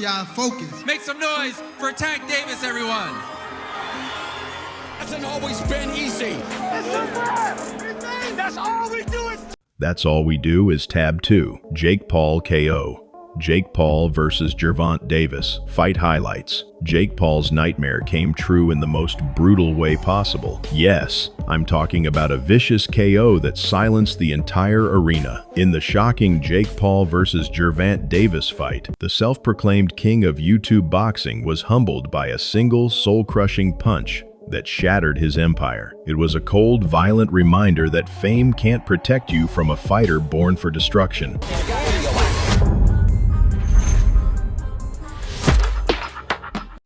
Focus. Make some noise for Tank Davis, everyone. Hasn't always been easy. That's all we do is... That's All We Do is Tab 2, Jake Paul KO. Jake Paul versus Gervonta Davis. Fight highlights. Jake Paul's nightmare came true in the most brutal way possible. Yes, I'm talking about a vicious KO that silenced the entire arena. In the shocking Jake Paul versus Gervonta Davis fight, the self-proclaimed king of YouTube boxing was humbled by a single soul-crushing punch that shattered his empire. It was a cold, violent reminder that fame can't protect you from a fighter born for destruction.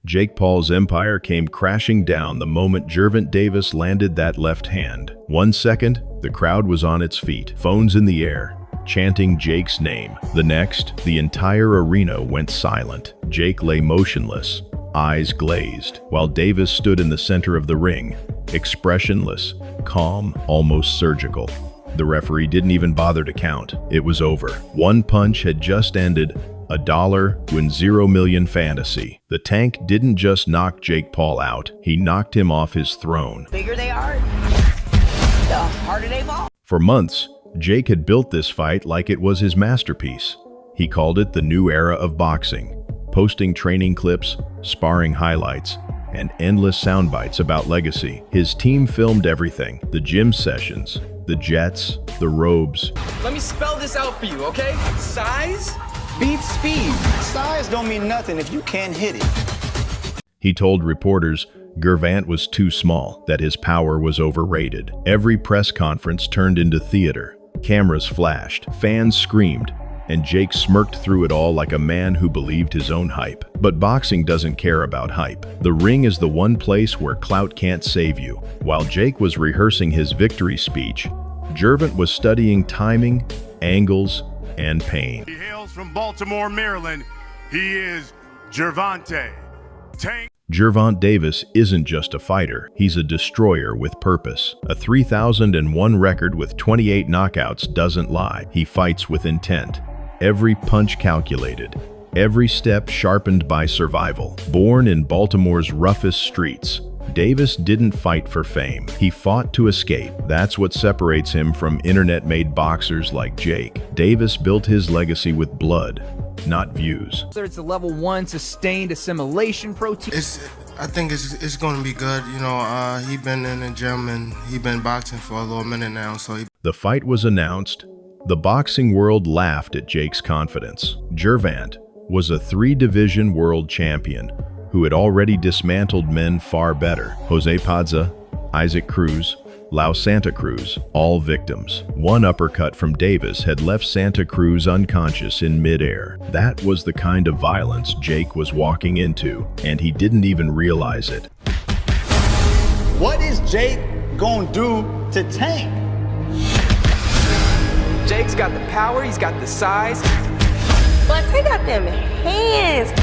Jake Paul's empire came crashing down the moment Gervonta Davis landed that left hand. 1 second, the crowd was on its feet, phones in the air, chanting Jake's name. The next, the entire arena went silent. Jake lay motionless, eyes glazed, while Davis stood in the center of the ring, expressionless, calm, almost surgical. The referee didn't even bother to count. It was over. One punch had just ended. $1 win 0 million fantasy. The Tank didn't just knock Jake Paul out, he knocked him off his throne. The bigger they are, the harder they fall. For months, Jake had built this fight like it was his masterpiece. He called it the new era of boxing, posting training clips, sparring highlights, and endless sound bites about legacy. His team filmed everything: the gym sessions, the jets, the robes. Let me spell this out for you, okay? Size beats speed. Size don't mean nothing if you can't hit it. He told reporters Gervonta was too small, that his power was overrated. Every press conference turned into theater. Cameras flashed, fans screamed, and Jake smirked through it all like a man who believed his own hype. But boxing doesn't care about hype. The ring is the one place where clout can't save you. While Jake was rehearsing his victory speech, Gervonta was studying timing, angles, and pain. He hails from Baltimore, Maryland. He is Gervonta Tank. Gervonta Davis isn't just a fighter, he's a destroyer with purpose. A 3,001 record with 28 knockouts doesn't lie. He fights with intent. Every punch calculated, every step sharpened by survival. Born in Baltimore's roughest streets, Davis didn't fight for fame. He fought to escape. That's what separates him from internet-made boxers like Jake. Davis built his legacy with blood, not views. It's a level 1 sustained assimilation protein. I think it's going to be good. You know, he been in the gym and he been boxing for a little minute now. The fight was announced. The boxing world laughed at Jake's confidence. Gervonta was a 3-division world champion who had already dismantled men far better. Jose Padza, Isaac Cruz, Lau Santa Cruz, all victims. One uppercut from Davis had left Santa Cruz unconscious in midair. That was the kind of violence Jake was walking into, and he didn't even realize it. What is Jake gonna do to Tank? Jake's got the power, he's got the size. But they got them hands.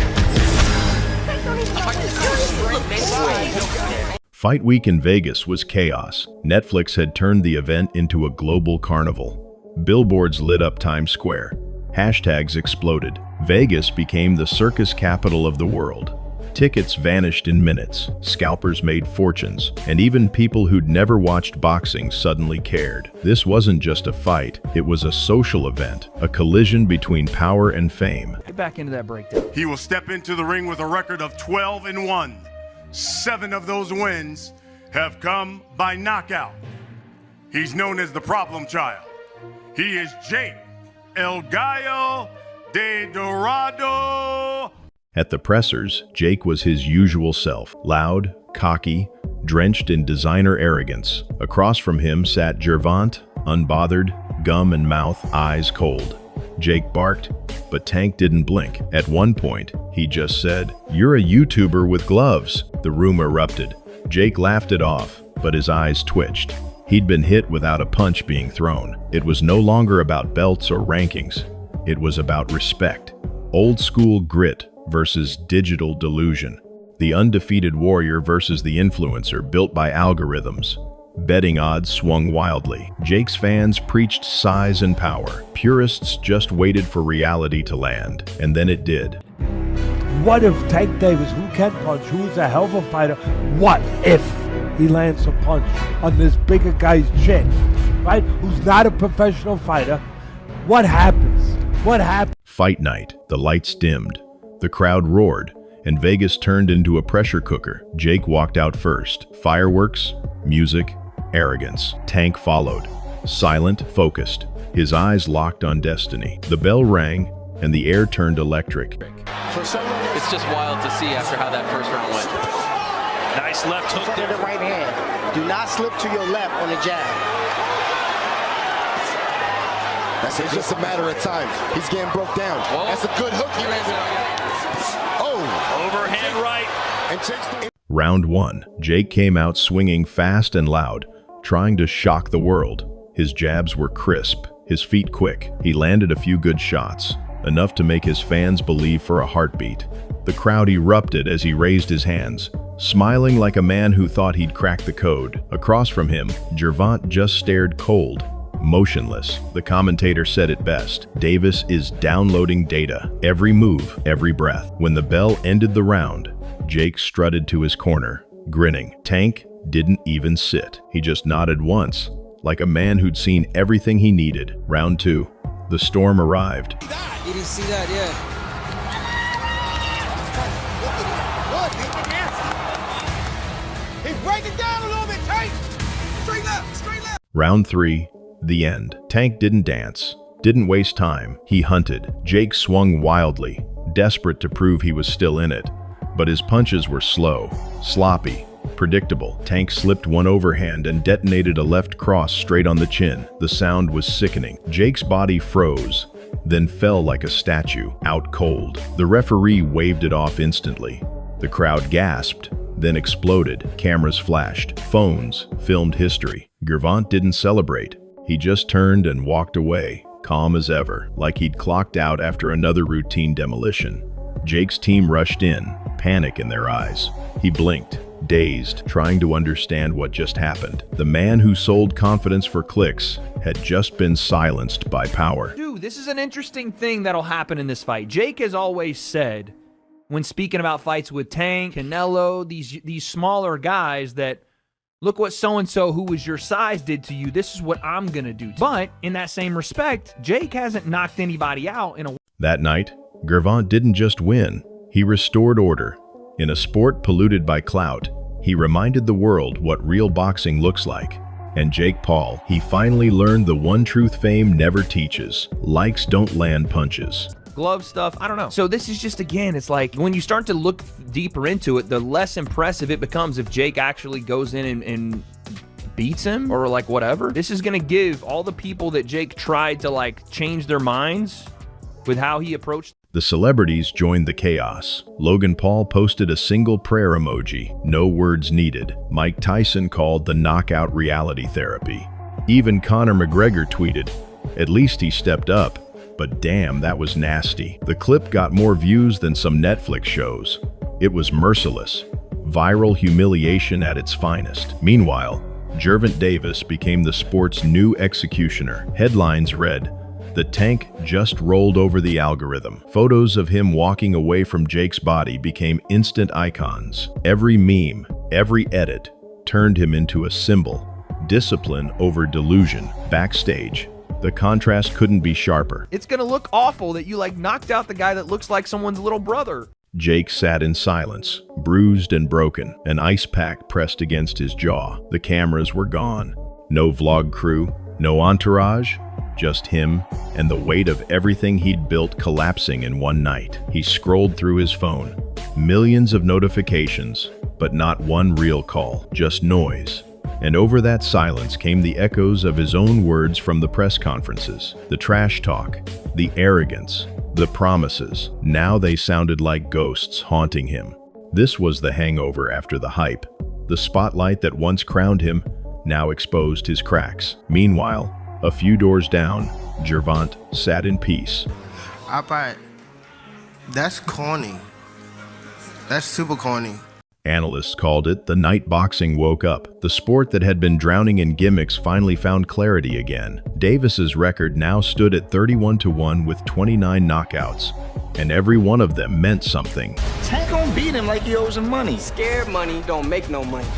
Fight week in Vegas was chaos. Netflix had turned the event into a global carnival. Billboards lit up Times Square. Hashtags exploded. Vegas became the circus capital of the world. Tickets vanished in minutes. Scalpers made fortunes. And even people who'd never watched boxing suddenly cared. This wasn't just a fight. It was a social event. A collision between power and fame. Get back into that breakdown. He will step into the ring with a record of 12-1. 7 of those wins have come by knockout. He's known as the problem child. He is Jake El Gallo de Dorado. At the pressers, Jake was his usual self, loud, cocky, drenched in designer arrogance. Across from him sat Gervonta, unbothered, gum and mouth, eyes cold. Jake barked, but Tank didn't blink. At one point, he just said, "You're a YouTuber with gloves." The room erupted. Jake laughed it off, but his eyes twitched. He'd been hit without a punch being thrown. It was no longer about belts or rankings. It was about respect. Old school grit versus digital delusion. The undefeated warrior versus the influencer built by algorithms. Betting odds swung wildly. Jake's fans preached size and power. Purists just waited for reality to land, and then it did. what if Tank Davis, who can punch, who's a hell of a fighter, what if he lands a punch on this bigger guy's chin, right? Who's not a professional fighter. What happens? What happens? Fight night. The lights dimmed. The crowd roared, and Vegas turned into a pressure cooker. Jake walked out first. Fireworks, music, arrogance. Tank followed. Silent, focused. His eyes locked on destiny. The bell rang, and the air turned electric. It's just wild to see after how that first round went. Nice left hook there. The right hand. Do not slip to your left on the jab. It's just a matter of time. He's getting broke down. Whoa. That's a good hook he landed on. Oh! Overhand right. And Round 1. Jake came out swinging fast and loud, trying to shock the world. His jabs were crisp, his feet quick. He landed a few good shots, enough to make his fans believe for a heartbeat. The crowd erupted as he raised his hands, smiling like a man who thought he'd cracked the code. Across from him, Gervonta just stared cold, motionless. The commentator said it best. Davis is downloading data, every move, every breath. When the bell ended the round, Jake strutted to his corner, grinning. Tank didn't even sit. He just nodded once, like a man who'd seen everything he needed. Round 2. The storm arrived. You didn't see that yet. Break it down a little bit, Tank! Straight left, straight left! Round 3. The end. Tank didn't dance, didn't waste time. He hunted. Jake swung wildly, desperate to prove he was still in it. But his punches were slow, sloppy, predictable. Tank slipped one overhand and detonated a left cross straight on the chin. The sound was sickening. Jake's body froze, then fell like a statue, out cold. The referee waved it off instantly. The crowd gasped, then exploded. Cameras flashed. Phones filmed history. Gervonta didn't celebrate. He just turned and walked away, calm as ever, like he'd clocked out after another routine demolition. Jake's team rushed in, panic in their eyes. He blinked, dazed, trying to understand what just happened. The man who sold confidence for clicks had just been silenced by power. Dude, this is an interesting thing that'll happen in this fight. Jake has always said, when speaking about fights with Tank, Canelo, these smaller guys, that look what so-and-so who was your size did to you. This is what I'm going to do. But in that same respect, Jake hasn't knocked anybody out in a... That night, Gervonta didn't just win. He restored order. In a sport polluted by clout, he reminded the world what real boxing looks like. And Jake Paul, he finally learned the one truth fame never teaches. Likes don't land punches. Glove stuff, I don't know. So this is just, again, it's like when you start to look deeper into it, the less impressive it becomes if Jake actually goes in and beats him or like whatever. This is gonna give all the people that Jake tried to like change their minds with how he approached. The celebrities joined the chaos. Logan Paul posted a single prayer emoji, no words needed. Mike Tyson called the knockout reality therapy. Even Conor McGregor tweeted, "At least he stepped up. But damn, that was nasty." The clip got more views than some Netflix shows. It was merciless. Viral humiliation at its finest. Meanwhile, Gervonta Davis became the sport's new executioner. Headlines read, "The Tank just rolled over the algorithm." Photos of him walking away from Jake's body became instant icons. Every meme, every edit, turned him into a symbol. Discipline over delusion. Backstage, the contrast couldn't be sharper. It's gonna look awful that you like knocked out the guy that looks like someone's little brother. Jake sat in silence, bruised and broken, an ice pack pressed against his jaw. The cameras were gone. No vlog crew, no entourage, just him and the weight of everything he'd built collapsing in one night. He scrolled through his phone. Millions of notifications, but not one real call, just noise. And over that silence came the echoes of his own words from the press conferences. The trash talk, the arrogance, the promises. Now they sounded like ghosts haunting him. This was the hangover after the hype. The spotlight that once crowned him now exposed his cracks. Meanwhile, a few doors down, Gervonta sat in peace. That's corny. That's super corny. Analysts called it the night boxing woke up. The sport that had been drowning in gimmicks finally found clarity again. Davis's record now stood at 31-1 with 29 knockouts, and every one of them meant something. Tank gonna beat him like he owes him money. Scared money don't make no money.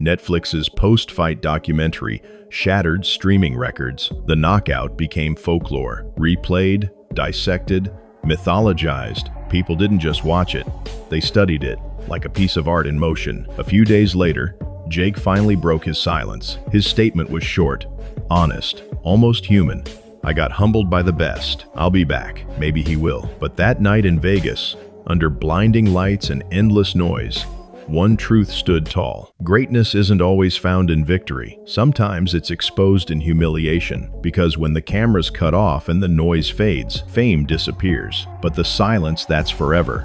Netflix's post-fight documentary shattered streaming records. The knockout became folklore, replayed, dissected, mythologized. People didn't just watch it, they studied it, like a piece of art in motion. A few days later, Jake finally broke his silence. His statement was short, honest, almost human. I got humbled by the best. I'll be back. Maybe he will. But that night in Vegas, under blinding lights and endless noise, one truth stood tall. Greatness isn't always found in victory. Sometimes it's exposed in humiliation, because when the camera's cut off and the noise fades, fame disappears. But the silence, that's forever.